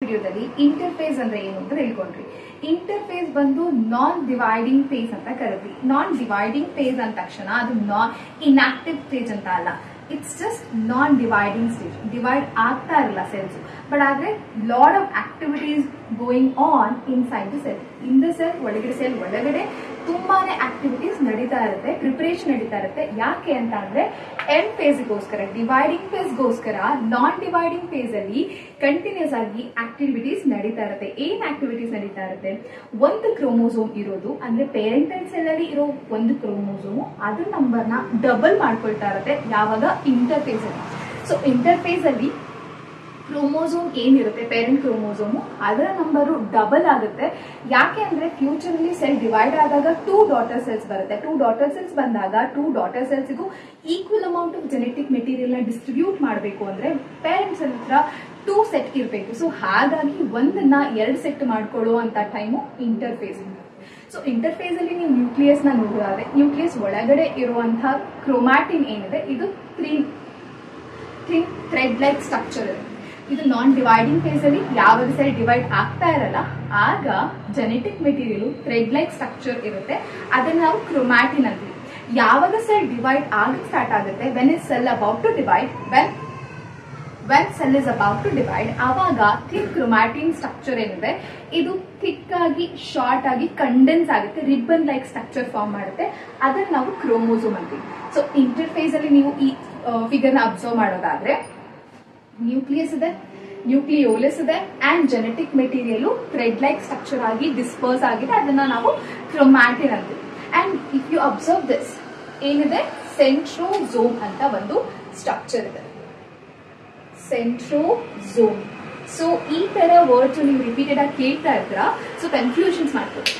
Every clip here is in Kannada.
ವಿಡಿಯೋದಲ್ಲಿ ಇಂಟರ್ಫೇಸ್ ಅಂದ್ರೆ ಏನು ಅಂತ ತಿಳ್ಕೊಂಡ್ರಿ. ಇಂಟರ್ಫೇಸ್ ಬಂದು ನಾನ್ ಡಿವೈಡಿಂಗ್ ಫೇಸ್ ಅಂತ ಕರೀತೀವಿ. ನಾನ್ ಡಿವೈಡಿಂಗ್ ಫೇಸ್ ಅಂದ ತಕ್ಷಣ ಅದು ನಾನ್ ಇನ್ಆಕ್ಟಿವ್ ಸ್ಟೇಜ್ ಅಂತ ಅಲ್ಲ, it's just non dividing stage. Divide ಆಗ್ತಾ ಇರಲ್ಲ ಸೆಲ್ಸ್, ಬಟ್ ಆದ್ರೆ lot of activities going on inside the cell. In the cell ಒಳಗಡೆ, ಸೆಲ್ ಒಳಗಡೆ ತುಂಬಾನೇ ಆಕ್ಟಿವಿಟೀಸ್ ನಡೀತಾ ಇರುತ್ತೆ, ಪ್ರಿಪರೇಷನ್ ನಡೀತಾ ಇರುತ್ತೆ. ಯಾಕೆ ಅಂತ ಅಂದ್ರೆ ಎಂಡ್ ಫೇಸ್ಗೋಸ್ಕರ, ಡಿವೈಡಿಂಗ್ ಫೇಸ್ಗೋಸ್ಕರ ನಾನ್ ಡಿವೈಡಿಂಗ್ ಫೇಸ್ ಅಲ್ಲಿ ಕಂಟಿನ್ಯೂಸ್ ಆಗಿ ಆಕ್ಟಿವಿಟೀಸ್ ನಡೀತಾ ಇರುತ್ತೆ. ಏನ್ ಆಕ್ಟಿವಿಟೀಸ್ ನಡೀತಾ ಇರುತ್ತೆ? ಒಂದು ಕ್ರೋಮೋಸೋಮ್ ಇರೋದು ಅಂದ್ರೆ ಪೇರೆಂಟಲ್ ಸೆಲ್ ಅಲ್ಲಿ ಇರೋ ಒಂದು ಕ್ರೋಮೋಸೋಮ್ ಅದ್ರ ನಂಬರ್ ನ ಡಬಲ್ ಮಾಡ್ಕೊಳ್ತಾ ಇರುತ್ತೆ ಯಾವಾಗ ಇಂಟರ್ಫೇಸ್ ಅಲ್ಲಿ. ಸೊ ಇಂಟರ್ಫೇಸ್ ಅಲ್ಲಿ ಕ್ರೋಮೋಸೋಮ್ ಏನಿರುತ್ತೆ ಪೇರೆಂಟ್ ಕ್ರೋಮೋಸೋಮು ಅದರ ನಂಬರು ಡಬಲ್ ಆಗುತ್ತೆ. ಯಾಕೆ ಅಂದ್ರೆ ಫ್ಯೂಚರ್ ಅಲ್ಲಿ ಸೆಲ್ ಡಿವೈಡ್ ಆದಾಗ 2 ಡಾಟರ್ ಸೆಲ್ಸ್ ಬರುತ್ತೆ. 2 ಡಾಟರ್ ಸೆಲ್ಸ್ ಬಂದಾಗ 2 ಡಾಟರ್ ಸೆಲ್ಸ್ಗೂ equal amount of genetic material ನ ಡಿಸ್ಟ್ರಿಬ್ಯೂಟ್ ಮಾಡಬೇಕು ಅಂದ್ರೆ ಪೇರೆಂಟ್ಸ್ ಹತ್ರ 2 ಸೆಟ್ ಇರಬೇಕು. ಸೊ ಹಾಗಾಗಿ ಒಂದನ್ನ 2 ಸೆಟ್ ಮಾಡ್ಕೊಳ್ಳುವಂತ ಟೈಮು ಇಂಟರ್ಫೇಸ್. ಸೊ ಇಂಟರ್ಫೇಸ್ ಅಲ್ಲಿ ನೀವು ನ್ಯೂಕ್ಲಿಯಸ್ ನ ನೋಡೋದಾದ್ರೆ ನ್ಯೂಕ್ಲಿಯಸ್ ಒಳಗಡೆ ಇರುವಂತಹ ಕ್ರೋಮ್ಯಾಟಿನ್ ಏನಿದೆ ಇದು ಥ್ರೆಡ್ ಲೈಕ್ ಸ್ಟ್ರಕ್ಚರ್ ಇದೆ. ಇದು ನಾನ್ ಡಿವೈಡಿಂಗ್ ಫೇಸ್ ಅಲ್ಲಿ ಯಾವಾಗ ಸೆಲ್ ಡಿವೈಡ್ ಆಗ್ತಾ ಇರಲ್ಲ ಆಗ genetic material thread like structure ಇರುತ್ತೆ, ಅದನ್ನ ನಾವು ಕ್ರೋಮ್ಯಾಟಿನ್ ಅಂತೀವಿ. ಯಾವಾಗ ಸೆಲ್ ಡಿವೈಡ್ ಆಗಕ್ಕೆ ಸ್ಟಾರ್ಟ್ ಆಗುತ್ತೆ, when is cell about to divide, when cell is about to divide ಆವಾಗ ಥಿಕ್ ಕ್ರೋಮ್ಯಾಟಿನ್ ಸ್ಟ್ರಕ್ಚರ್ ಏನಿದೆ ಇದು ಥಿಕ್ ಆಗಿ ಶಾರ್ಟ್ ಆಗಿ ಕಂಡೆನ್ಸ್ ಆಗುತ್ತೆ, ರಿಬ್ಬನ್ ಲೈಕ್ ಸ್ಟ್ರಕ್ಚರ್ ಫಾರ್ಮ್ ಮಾಡುತ್ತೆ, ಅದನ್ನ ನಾವು ಕ್ರೋಮೋಸೋಮ್ ಅಂತೀವಿ. ಸೊ ಇಂಟರ್ಫೇಸ್ ಅಲ್ಲಿ ನೀವು ಈ ಫಿಗರ್ ನ ಅಬ್ಸರ್ವ್ ಮಾಡೋದಾದ್ರೆ ನ್ಯೂಕ್ಲಿಯಸ್ ಇದೆ, ನ್ಯೂಕ್ಲಿಯೋಲಸ್ ಇದೆ and genetic material thread like structure ಆಗಿ ಡಿಸ್ಪರ್ಸ್ ಆಗಿದೆ, ಅದನ್ನ ನಾವು ಕ್ರೋಮ್ಯಾಟಿನ್ ಅಂತೀವಿ. And if you observe this ಏನಿದೆ ಸೆಂಟ್ರೋಸೋಮ್ ಅಂತ ಒಂದು ಸ್ಟ್ರಕ್ಚರ್ ಇದೆ, ಸೆಂಟ್ರೋಸೋಮ್. ಸೊ ಈ ತರ ವರ್ಡ್ಸ್ ನೀವು ರಿಪೀಟೆಡ್ ಆಗಿ ಕೇಳ್ತಾ ಇದ್ರ ಸೊ ಕನ್ಫ್ಯೂಷನ್ಸ್ ಮಾಡ್ತೀವಿ.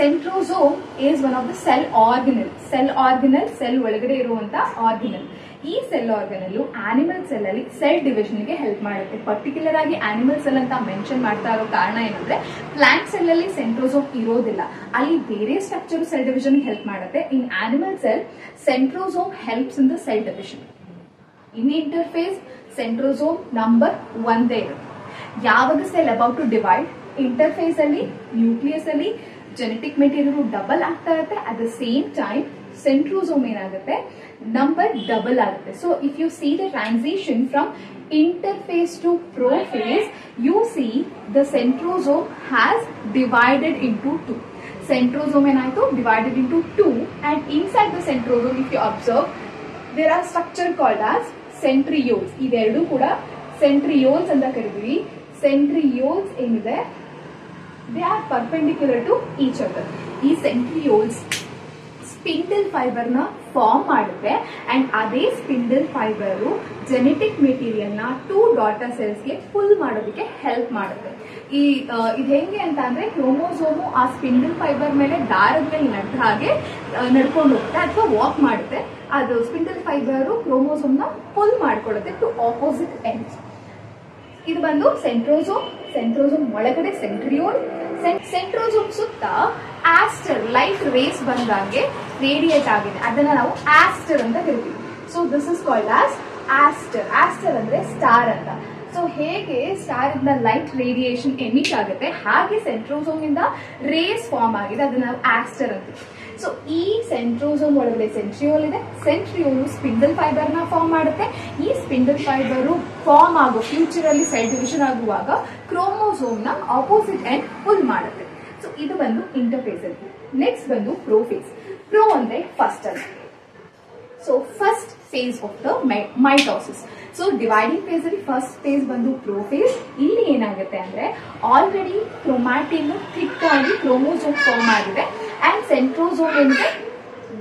Centrosome is one of the cell organelle. Cell ಒಳಗಡೆ ಇರುವಂತ ಆರ್ಗನಲ್. ಈ ಸೆಲ್ ಆರ್ಗನಲ್ ಆನಿಮಲ್ ಸೆಲ್ ಅಲ್ಲಿ ಸೆಲ್ ಡಿವಿಷನ್ ಗೆ ಹೆಲ್ಪ್ ಮಾಡುತ್ತೆ. ಪರ್ಟಿಕ್ಯುಲರ್ ಆಗಿ ಆನಿಮಲ್ ಸೆಲ್ ಅಂತ ಮೆನ್ಷನ್ ಮಾಡ್ತಾ ಇರೋ ಕಾರಣ ಏನಂದ್ರೆ ಪ್ಲಾಂಟ್ ಸೆಲ್ ಅಲ್ಲಿ ಸೆಂಟ್ರೋಸೋಮ್ ಇರೋದಿಲ್ಲ, ಅಲ್ಲಿ ಬೇರೆ ಸ್ಟ್ರಕ್ಚರ್ ಸೆಲ್ ಡಿವಿಷನ್ ಹೆಲ್ಪ್ ಮಾಡುತ್ತೆ. In animal cell centrosome helps in the cell division. In interphase centrosome number 1 ಇರುತ್ತೆ. ಯಾವಾಗ cell about to divide interphase ಅಲ್ಲಿ ನ್ಯೂಕ್ಲಿಯಸ್ ಅಲ್ಲಿ ಜೆನೆಟಿಕ್ ಮೆಟೀರಿಯಲ್ ಡಬಲ್ ಆಗ್ತಾ ಇರುತ್ತೆ, at the same time centrosome ಏನಾಗುತ್ತೆ ನಂಬರ್ ಡಬಲ್ ಆಗುತ್ತೆ. So if you see the transition from interphase to prophase, you see the centrosome has divided into 2. Centrosome ಏನಾಯ್ತು divided into 2 and inside the centrosome if you observe there are structure called as centrioles. ಇವೆರಡು ಕೂಡ centrioles ಅಂತ ಕರೀತೀವಿ. Centrioles ಏನಿದೆ they are perpendicular to each other. ಈ centrioles ಸ್ಪಿಂಡಲ್ ಫೈಬರ್ ನ ಫಾರ್ಮ್ ಮಾಡುತ್ತೆ ಅಂಡ್ ಅದೇ ಸ್ಪಿಂಡಲ್ ಫೈಬರ್ ಜೆನೆಟಿಕ್ ಮೆಟೀರಿಯಲ್ ನ 2 ಡಾಟರ್ ಸೆಲ್ಸ್ ಗೆ ಫುಲ್ ಮಾಡೋದಕ್ಕೆ ಹೆಲ್ಪ್ ಮಾಡುತ್ತೆ. ಇದು ಹೆಂಗೆ ಅಂತ ಅಂದ್ರೆ ಕ್ರೋಮೋಸೋಮು ಆ ಸ್ಪಿಂಡಲ್ ಫೈಬರ್ ಮೇಲೆ ದಾರದ ಮೇಲೆ ನಡೆದ ಹಾಗೆ ನಡ್ಕೊಂಡು ಹೋಗುತ್ತೆ ಅಥವಾ ವಾಕ್ ಮಾಡುತ್ತೆ. ಅದು ಸ್ಪಿಂಡಲ್ ಫೈಬರ್ ಕ್ರೋಮೋಸೋಮ್ ನ ಫುಲ್ ಮಾಡ್ಕೊಳ್ಳುತ್ತೆ ಟು ಆಪೋಸಿಟ್ ಎಂಡ್ಸ್. ಇದು ಬಂದು ಸೆಂಟ್ರೋಸೋಮ್. ಸೆಂಟ್ರೋಸೋಮ್ ಒಳಗಡೆ ಸೆಂಟ್ರಿಯೋಲ್. ಸೆಂಟ್ರೋಸೋಮ್ ಸುತ್ತ ಆಸ್ಟರ್ ಲೈಟ್ ರೇಸ್ ಬಂದಾಗೆ ರೇಡಿಯೇಟ್ ಆಗಿದೆ, ಅದನ್ನ ನಾವು ಆಸ್ಟರ್ ಅಂತ ಕರಿತೀವಿ. So this is called as Aster. Aster ಅಂದ್ರೆ ಸ್ಟಾರ್ ಅಂತ. ಸೊ ಹೇಗೆ ಸ್ಟಾರ್ ಇಂದ ಲೈಟ್ ರೇಡಿಯೇಷನ್ ಎಮಿಟ್ ಆಗುತ್ತೆ ಹಾಗೆ ಸೆಂಟ್ರೋಸೋಮ್ ಇಂದ ರೇಸ್ ಫಾರ್ಮ್ ಆಗಿದೆ, ಅದನ್ನ ನಾವು ಆಸ್ಟರ್ ಅಂತೀವಿ. ಸೊ ಈ ಸೆಂಟ್ರೋಸೋಮ್ ಒಳಗಡೆ ಸೆಂಟ್ರಿಯೋಲ್ ಇದೆ. ಸೆಂಟ್ರಿಯೋಲ್ ಸ್ಪಿಂಡಲ್ ಫೈಬರ್ ನ ಫಾರ್ಮ್ ಮಾಡುತ್ತೆ. ಈ ಸ್ಪಿಂಡಲ್ ಫೈಬರ್ ಫಾರ್ಮ್ ಆಗೋ ಫ್ಯೂಚರ್ ಅಲ್ಲಿ ಸೆಲ್ ಡಿವಿಷನ್ ಆಗುವಾಗ ಕ್ರೋಮೋಸೋಮ್ ನ ಆಪೋಸಿಟ್ ಎಂಡ್ ಫುಲ್ ಮಾಡುತ್ತೆ. ಸೊ ಇದು ಬಂದು ಇಂಟರ್ಫೇಸ್ ಅಲ್ಲಿ. ನೆಕ್ಸ್ಟ್ ಬಂದು ಪ್ರೋಫೇಸ್. ಪ್ರೋ ಅಂದ್ರೆ ಫಸ್ಟ್ ಅಂತ. So first phase of the mitosis. So dividing phase ಅಲ್ಲಿ ಫಸ್ಟ್ ಫೇಸ್ ಬಂದು ಪ್ರೋಫೇಸ್. ಇಲ್ಲಿ ಏನಾಗುತ್ತೆ ಅಂದ್ರೆ ಆಲ್ರೆಡಿ ಕ್ರೋಮ್ಯಾಟಿನ್ ಥಿಕ್ ಆಗಿ ಕ್ರೋಮೋಸೋಮ್ ಫಾರ್ಮ್ ಆಗಿದೆ ಅಂಡ್ ಸೆಂಟ್ರೋಸೋಮ್ ಏನಿದೆ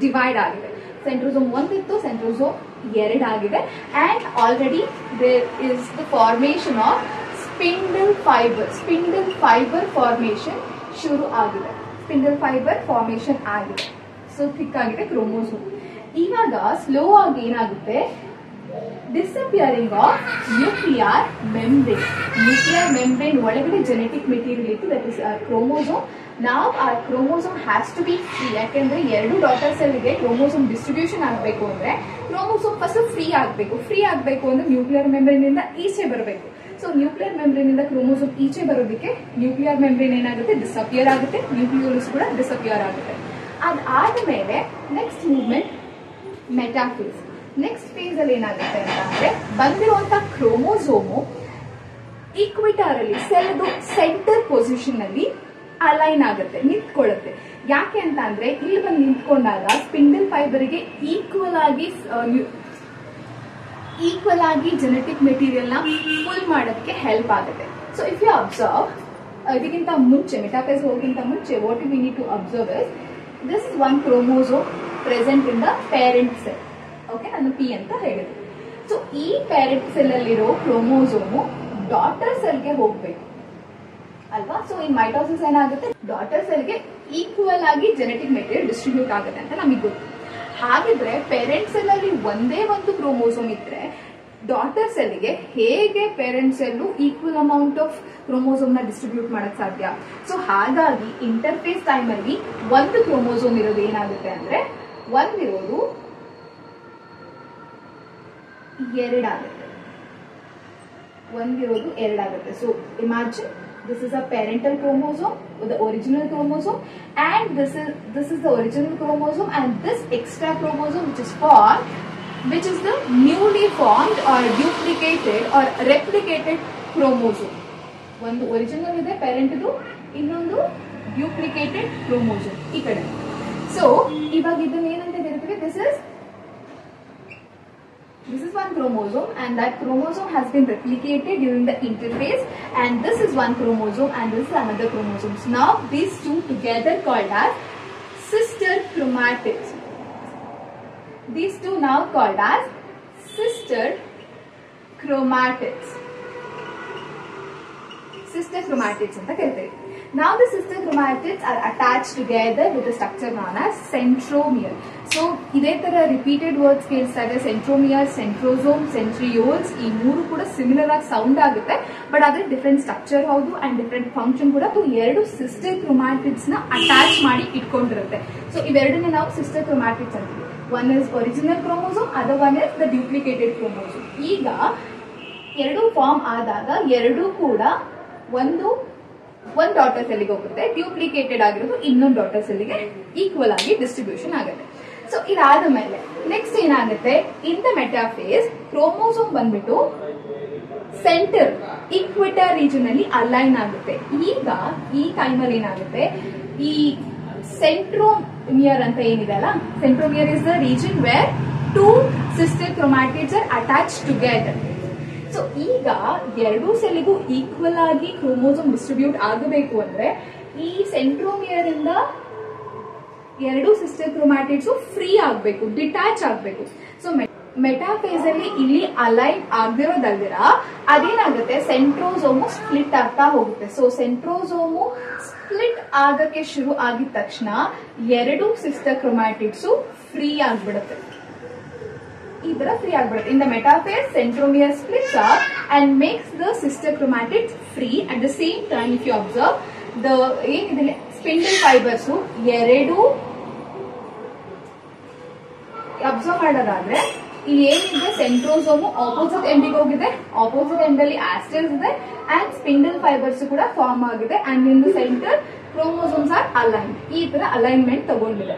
ಡಿವೈಡ್ ಆಗಿದೆ. ಸೆಂಟ್ರೋಸೋಮ್ 1 ಇತ್ತು, ಸೆಂಟ್ರೋಸೋಮ್ 2 ಆಗಿದೆ and already there is the formation of spindle fibre. Spindle fibre formation ಶುರು ಆಗಿದೆ. ಸ್ಪಿಂಡಲ್ ಫೈಬರ್ ಫಾರ್ಮೇಶನ್ ಆಗಿದೆ. ಸೊ ಥಿಕ್ ಆಗಿದೆ ಕ್ರೋಮೋಸೋಮ್. ಇವಾಗ ಸ್ಲೋ ಆಗಿ ಏನಾಗುತ್ತೆ disappearing of nuclear membrane. Nuclear membrane ಒಳಗಡೆ ಜೆನೆಟಿಕ್ ಮೆಟೀರಿಯಲ್ ಇತ್ತು, ದಟ್ ಇಸ್ ಕ್ರೋಮೋಸೋಮ್. ನಾವು ಆ chromosome has to be free. ಯಾಕೆಂದ್ರೆ 2 ಡಾಟರ್ ಸೆಲ್ಗೆ ಕ್ರೋಮೋಸೋಮ್ ಡಿಸ್ಟ್ರಿಬ್ಯೂಷನ್ ಆಗಬೇಕು ಅಂದ್ರೆ ಕ್ರೋಮೋಸೋಮ್ ಫಸ್ಟ್ ಫ್ರೀ ಆಗಬೇಕು. ಫ್ರೀ ಆಗಬೇಕು ಅಂದ್ರೆ ನ್ಯೂಕ್ಲಿಯರ್ ಮೆಂಬ್ರೇನ್ ಇಂದ ಈಚೆ ಬರಬೇಕು. ಸೊ ನ್ಯೂಕ್ಲಿಯರ್ ಮೆಂಬ್ರೇನ್ ಇಂದ ಕ್ರೋಮೋಸೋಮ್ ಈಚೆ ಬರೋದಕ್ಕೆ ನ್ಯೂಕ್ಲಿಯರ್ ಮೆಂಬ್ರೇನ್ ಏನಾಗುತ್ತೆ, ಡಿಸಪಿಯರ್ ಆಗುತ್ತೆ, ನ್ಯೂಕ್ಲಿಯೋಲಸ್ ಕೂಡ ಡಿಸಪಿಯರ್ ಆಗುತ್ತೆ. ಅದಾದ್ಮೇಲೆ next movement metaphase. Next phase ಅಲ್ಲಿ ಏನಾಗುತ್ತೆ ಅಂತ ಅಂದ್ರೆ ಬಂದಿರುವಂತ ಕ್ರೋಮೋಸೋಮು ಈಕ್ವಿಟಾರ್ ಅಲ್ಲಿ ಸೆಲ್ದು ಸೆಂಟರ್ ಪೊಸಿಷನ್ ಅಲ್ಲಿ ಅಲೈನ್ ಆಗುತ್ತೆ, ನಿಂತ್ಕೊಳ್ಳುತ್ತೆ. ಯಾಕೆ ಅಂತ ಅಂದ್ರೆ ಇಲ್ಲಿ ಬಂದು ನಿಂತ್ಕೊಂಡಾಗ ಸ್ಪಿಂಡಲ್ ಫೈಬರ್ಗೆ ಈಕ್ವಲ್ ಆಗಿ ಜೆನೆಟಿಕ್ ಮೆಟೀರಿಯಲ್ ನ ಫುಲ್ ಮಾಡೋದಕ್ಕೆ ಹೆಲ್ಪ್ ಆಗುತ್ತೆ. ಸೊ ಇಫ್ ಯು ಅಬ್ಸರ್ವ್, ಇದಕ್ಕಿಂತ ಮುಂಚೆ ಮೆಟಾಫೇಸ್ ಹೋಗಿಂತ ಮುಂಚೆ what we need to observe is this is one chromosome present in the parent cell. Okay, ನಾನು ಪಿ ಅಂತ ಹೇಳಿದೆ. ಸೊ ಈ ಪೇರೆಂಟ್ ಸೆಲ್ ಅಲ್ಲಿರೋ ಕ್ರೋಮೋಸೋಮು ಡಾಟರ್ ಸೆಲ್ಗೆ ಹೋಗ್ಬೇಕು ಅಲ್ವಾ. ಸೊ ಈ ಮೈಟೋಸಿಸ್ ಏನಾಗುತ್ತೆ, ಡಾಟರ್ ಸೆಲ್ಗೆ ಈಕ್ವಲ್ ಆಗಿ ಜೆನೆಟಿಕ್ ಮೆಟೀರಿಯಲ್ ಡಿಸ್ಟ್ರಿಬ್ಯೂಟ್ ಆಗುತ್ತೆ ಅಂತ ನಮಗೆ ಗೊತ್ತು. ಹಾಗಿದ್ರೆ ಪೇರೆಂಟ್ ಸೆಲ್ ಅಲ್ಲಿ ಒಂದೇ ಒಂದು ಕ್ರೋಮೋಸೋಮ್ ಇದ್ರೆ ಡಾಟರ್ ಸೆಲ್ಗೆ ಹೇಗೆ parent cell equal amount of chromosome ನ ಡಿಸ್ಟ್ರಿಬ್ಯೂಟ್ ಮಾಡಕ್ ಸಾಧ್ಯ? ಸೊ ಹಾಗಾಗಿ ಇಂಟರ್ಫೇಸ್ ಟೈಮ್ ಅಲ್ಲಿ ಒಂದು ಕ್ರೋಮೋಸೋಮ್ ಇರೋದು ಏನಾಗುತ್ತೆ ಅಂದ್ರೆ ಒಂದಿರೋದು ಎರಡಾಗುತ್ತೆ. So imagine this is a parental chromosome, the original chromosome, and this is the original chromosome, and this extra chromosome which is the newly formed or duplicated or replicated chromosome. ಒಂದು ಒರಿಜಿನಲ್ ಇದೆ ಪೇರೆಂಟ್ ಇದು, ಇನ್ನೊಂದು ಡ್ಯೂಪ್ಲಿಕೇಟೆಡ್ ಕ್ರೋಮೋಸೋಮ್ ಈ ಕಡೆ. ಸೊ ಇವಾಗ ಇದನ್ನ ಏನಂತ ಕರಿತೀವಿ, this is one chromosome, and that chromosome has been replicated during the interphase, and this is one chromosome and this is another chromosome. So now these two together called as sister chromatids. These two now called as sister chromatids. Sister chromatids anta karitere. Now the sister chromatids are attached together with a structure known as centromere. So ಇದೇ ತರ ರಿಪೀಟೆಡ್ ವರ್ಡ್ಸ್ ಕೇಳಿಸ್ತಾ ಇದೆ, ಸೆಂಟ್ರೋಮಿಯರ್, ಸೆಂಟ್ರೋಸೋಮ್, ಸೆಂಟ್ರಿಯೋಲ್ಸ್, ಈ ಮೂರು ಕೂಡ ಸಿಮಿಲರ್ ಆಗಿ ಸೌಂಡ್ ಆಗುತ್ತೆ, ಬಟ್ ಅದ್ರ ಡಿಫ್ರೆಂಟ್ ಸ್ಟ್ರಕ್ಚರ್ ಹೌದು ಅಂಡ್ ಡಿಫ್ರೆಂಟ್ ಫಂಕ್ಷನ್ ಕೂಡ. ಎರಡು ಸಿಸ್ಟರ್ ಕ್ರೊಮ್ಯಾಟಿಡ್ಸ್ ನ ಅಟ್ಯಾಚ್ ಮಾಡಿ ಇಟ್ಕೊಂಡಿರುತ್ತೆ. ಸೊ ಇವೆರಡನ್ನ ನಾವು ಸಿಸ್ಟರ್ ಕ್ರೊಮ್ಯಾಟಿಡ್ಸ್ ಅಂತೀವಿ. One is original chromosome, other one is the duplicated chromosome. ಈಗ ಎರಡು ಫಾರ್ಮ್ ಆದಾಗ ಎರಡು ಕೂಡ ಒಂದು ಡಾಟರ್ ಸೆಲ್ಗೆ ಹೋಗುತ್ತೆ, ಡ್ಯೂಪ್ಲಿಕೇಟೆಡ್ ಆಗಿರೋದು ಇನ್ನೊಂದು ಡಾಟರ್ ಸೆಲ್ಗೆ ಈಕ್ವಲ್ ಆಗಿ ಡಿಸ್ಟ್ರಿಬ್ಯೂಷನ್ ಆಗುತ್ತೆ. ಸೊ ಇದಾದ ಮೇಲೆ ನೆಕ್ಸ್ಟ್ ಏನಾಗುತ್ತೆ, ಇನ್ ದ ಮೆಟಾಫೇಸ್ ಕ್ರೋಮೋಸೋಮ್ ಬಂದ್ಬಿಟ್ಟು ಸೆಂಟರ್ ಈಕ್ವಿಟರ್ ರೀಜನ್ ಅಲ್ಲಿ ಅಲೈನ್ ಆಗುತ್ತೆ. ಈಗ ಈ ಟೈಮಲ್ಲಿ ಏನಾಗುತ್ತೆ, ಈ ಸೆಂಟ್ರೋಮಿಯರ್ ಅಂತ ಏನಿದೆ ಅಲ್ಲ, centromere is the region where two sister chromatids are attach together. So ಈಗ ಎರಡೂ ಸೆಲ್ಗೂ ಈಕ್ವಲ್ ಆಗಿ ಕ್ರೋಮೋಸೋಮ್ ಡಿಸ್ಟ್ರಿಬ್ಯೂಟ್ ಆಗಬೇಕು ಅಂದ್ರೆ ಈ ಸೆಂಟ್ರೋಮಿಯರ್ ಇಂದ ಎರಡು ಸಿಸ್ಟರ್ ಕ್ರೊಮ್ಯಾಟಿಡ್ಸ್ ಫ್ರೀ ಆಗಬೇಕು, ಡಿಟ್ಯಾಚ್ ಆಗಬೇಕು. ಸೊ ಮೆಟಾಫೇಸ್ ಅಲ್ಲಿ ಇಲ್ಲಿ ಅಲೈನ್ ಆಗದಿರೋದಲ್ದಿರ ಅದೇನಾಗುತ್ತೆ, ಸೆಂಟ್ರೋಸೋಮು ಸ್ಪ್ಲಿಟ್ ಆಗ್ತಾ ಹೋಗುತ್ತೆ. ಸೊ ಸೆಂಟ್ರೋಸೋಮು ಸ್ಪ್ಲಿಟ್ ಆಗಕ್ಕೆ ಶುರು ಆಗಿದ ತಕ್ಷಣ ಎರಡು ಸಿಸ್ಟರ್ ಕ್ರೊಮ್ಯಾಟಿಡ್ಸ್ ಫ್ರೀ ಆಗ್ಬಿಡುತ್ತೆ. ಈ ತರ ಫ್ರೀ ಆಗ್ಬಿಡುತ್ತೆ. In the metaphase centromere splits up and makes the sister chromatids free. At the same time if you observe the ಏನಿದೆ ಸ್ಪಿಂಡಲ್ ಫೈಬರ್ಸ್ ಎರಡು ಅಬ್ಸರ್ವ್ ಮಾಡೋದಾದ್ರೆ ಇಲ್ಲಿ ಏನಿದೆ, ಸೆಂಟ್ರೋಸೋಮು ಆಪೋಸಿಟ್ ಎಂಡಿಗೆ ಹೋಗಿದೆ, ಆಪೋಸಿಟ್ ಎಂಡ್ ಅಲ್ಲಿ ಆಸ್ಟೆಲ್ಸ್ ಇದೆ ಅಂಡ್ ಸ್ಪಿಂಡಲ್ ಫೈಬರ್ಸ್ ಕೂಡ ಫಾರ್ಮ್ ಆಗಿದೆ and in the centre chromosomes are align. ಈ ತರ ಅಲೈನ್ಮೆಂಟ್ ತಗೊಂಡಿದೆ.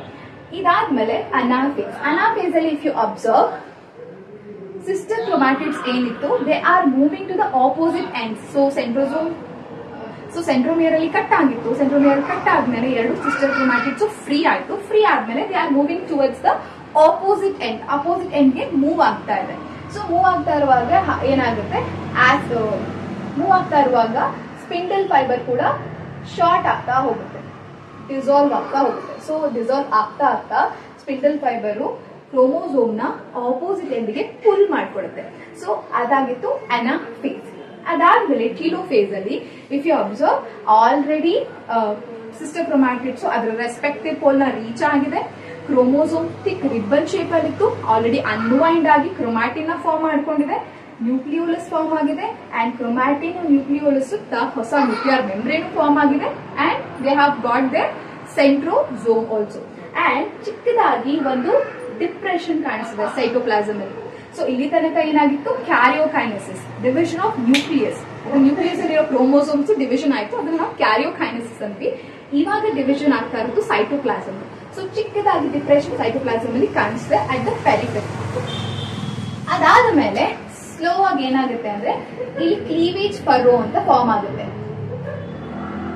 ಇದಾದ್ಮೇಲೆ ಅನಾಫೇಸ್ ಅಲ್ಲಿ if you observe sister chromatids ಏನಿತ್ತು, they are moving to the opposite ends. So centromere ಅಲ್ಲಿ ಕಟ್ ಆಗಿತ್ತು, ಸೆಂಟ್ರೋಮಿಯರ್ ಕಟ್ ಆದ್ಮೇಲೆ ಎರಡು ಸಿಸ್ಟರ್ ಕ್ರೊಮ್ಯಾಟಿಡ್ಸ್ ಫ್ರೀ ಆಯ್ತು. ಫ್ರೀ ಆದ್ಮೇಲೆ they are moving towards the opposite ಎಂಡ್ಗೆ ಮೂವ್ ಆಗ್ತಾ ಇದೆ. ಸೊ ಮೂವ್ ಆಗ್ತಾ ಇರುವಾಗ ಏನಾಗುತ್ತೆ, ಮೂವ್ ಆಗ್ತಾ ಇರುವಾಗ ಸ್ಪಿಂಡಲ್ ಫೈಬರ್ ಕೂಡ ಶಾರ್ಟ್ ಆಗ್ತಾ ಹೋಗುತ್ತೆ, ಡಿಸಾಲ್ವ್ ಆಗ್ತಾ ಹೋಗುತ್ತೆ. ಸೊ ಡಿಸಾಲ್ವ್ ಆಗ್ತಾ ಆಗ್ತಾ ಸ್ಪಿಂಡಲ್ ಫೈಬರ್ ಕ್ರೋಮೋಸೋಮ್ ನ ಆಪೋಸಿಟ್ ಎಂಡ್ಗೆ ಪುಲ್ ಮಾಡ್ಕೊಡುತ್ತೆ. ಸೊ ಅದಾಗಿತ್ತು ಅನಾಫೇಸ್. ಅದಾದ್ಮೇಲೆ ಟೀಲೋಫೇಸ್ ಅಲ್ಲಿ if you observe already sister chromatids ಅದರ ರೆಸ್ಪೆಕ್ಟಿವ್ ಪೋಲ್ ನ ರೀಚ್ ಆಗಿದೆ. ಕ್ರೋಮೋಸೋಮ್ ಥಿಕ್ ರಿಬ್ಬನ್ ಶೇಪ್ ಅಲ್ಲಿ ಇತ್ತು, ಆಲ್ರೆಡಿ ಅನ್ವೈಂಡ್ ಆಗಿ ಕ್ರೊಮ್ಯಾಟಿನ್ ನ ಫಾರ್ಮ್ ಮಾಡ್ಕೊಂಡಿದೆ, ನ್ಯೂಕ್ಲಿಯೋಲಸ್ ಫಾರ್ಮ್ ಆಗಿದೆ ಅಂಡ್ ಕ್ರೊಮ್ಯಾಟಿನ್ ನ್ಯೂಕ್ಲಿಯೋಲಸ್ ಸುತ್ತ ಹೊಸ ನ್ಯೂಕ್ಲಿಯರ್ ಮೆಂಬ್ರೇನ್ ಫಾರ್ಮ್ ಆಗಿದೆ and they have got their centrosome also. And ಚಿಕ್ಕದಾಗಿ ಒಂದು ಡಿಪ್ರೆಷನ್ ಕಾಣಿಸಿದೆ ಸೈಟೋಪ್ಲಾಸಮ್ ಅಲ್ಲಿ. ಸೊ ಇಲ್ಲಿ ತನಕ ಏನಾಗಿತ್ತು, karyokinesis, division of nucleus. Nucleus ಅಲ್ಲಿರೋ ಕ್ರೋಮೋಸೋಮ್ಸ್ ಡಿವಿಷನ್ ಆಯ್ತು, ಅದನ್ನ ನಾವು ಕ್ಯಾರಿಯೋಕೈನೆಸಿಸ್ ಅಂದ್ವಿ. ಇವಾಗ ಡಿವಿಷನ್ ಆಗ್ತಾ ಇರೋದು ಸೈಟೋಪ್ಲಾಸಮ್. ಸೊ ಚಿಕ್ಕದಾಗಿ ಡಿಪ್ರೆಷನ್ ಸೈಟೋಪ್ಲಾಸಮ್ ಅಲ್ಲಿ ಕಾಣಿಸುತ್ತೆ ಅಟ್ ದ ಪೆರಿಫೆರಿ. ಅದಾದ ಮೇಲೆ ಸ್ಲೋ ಆಗಿ ಏನಾಗುತ್ತೆ ಅಂದ್ರೆ ಇಲ್ಲಿ ಕ್ಲೀವೇಜ್ ಫರೋ ಅಂತ ಫಾರ್ಮ್ ಆಗುತ್ತೆ.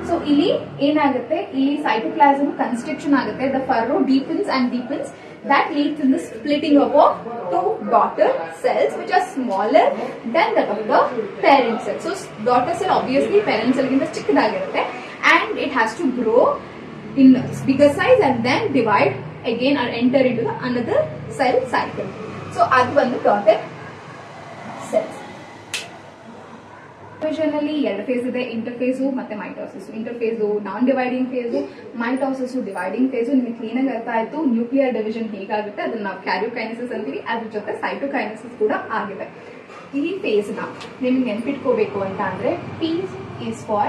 ಸೊ ಇಲ್ಲಿ ಏನಾಗುತ್ತೆ, ಇಲ್ಲಿ ಸೈಟೋಪ್ಲಾಸಮ್ ಕನ್ಸ್ಟ್ರಕ್ಷನ್ ಆಗುತ್ತೆ, the furrow deepens and deepens. That leads in the splitting of two daughter cells which are smaller than that of the parent cell. So daughter cell obviously parent cell ಗಿಂತ ಚಿಕ್ಕದಾಗಿರುತ್ತೆ and it has to grow in bigger size and then divide again or enter into the another cell cycle. So ಅದು ಒಂದು daughter cells. ಡಿವಿಷನ್ ಅಲ್ಲಿ ಎರಡು ಫೇಸ್ ಇದೆ, ಇಂಟರ್ಫೇಸು ಮತ್ತೆ mitosis. Interphase non dividing phase, mitosis dividing phase. ನಿಮಗೆ ಕ್ಲೀನ್ ಆಗಿ ಅರ್ಥ ಆಯ್ತು ನ್ಯೂಕ್ಲಿಯರ್ ಡಿವಿಷನ್ ಹೇಗಾಗುತ್ತೆ, ಅದನ್ನ ನಾವು ಕ್ಯಾರಿಯೋಕೈನೆಸಿಸ್ ಅಂತೀವಿ. ಅದ್ರ ಜೊತೆ ಸೈಟೋಕೈನೆಸಿಸ್ ಕೂಡ ಆಗಿದೆ. ಈ ಫೇಸ್ ನ ನಿಮ್ಗೆ ನೆನ್ಪಿಟ್ಕೋಬೇಕು ಅಂತ ಅಂದ್ರೆ P is for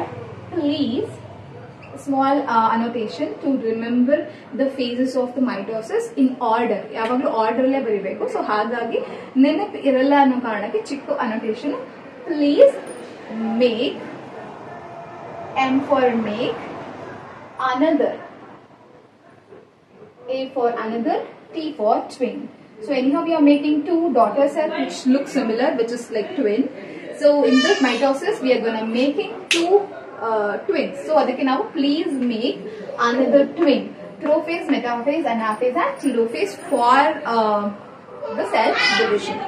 please, small annotation to remember the phases of the mitosis in order. ಯಾವಾಗಲೂ ಆರ್ಡರ್ ಅಲ್ಲೇ ಬರೀಬೇಕು. ಸೊ ಹಾಗಾಗಿ ನೆನಪು ಇರಲ್ಲ ಅನ್ನೋ ಕಾರಣಕ್ಕೆ ಚಿಕ್ಕ annotation. Please make, M for make, another, A for another, T for twin. So anyhow we are making two daughter cells which look similar, which is like twin. So in this mitosis we are going to making two twins. So adike now please make another twin. Prophase, metaphase, anaphase and telophase for the cell division.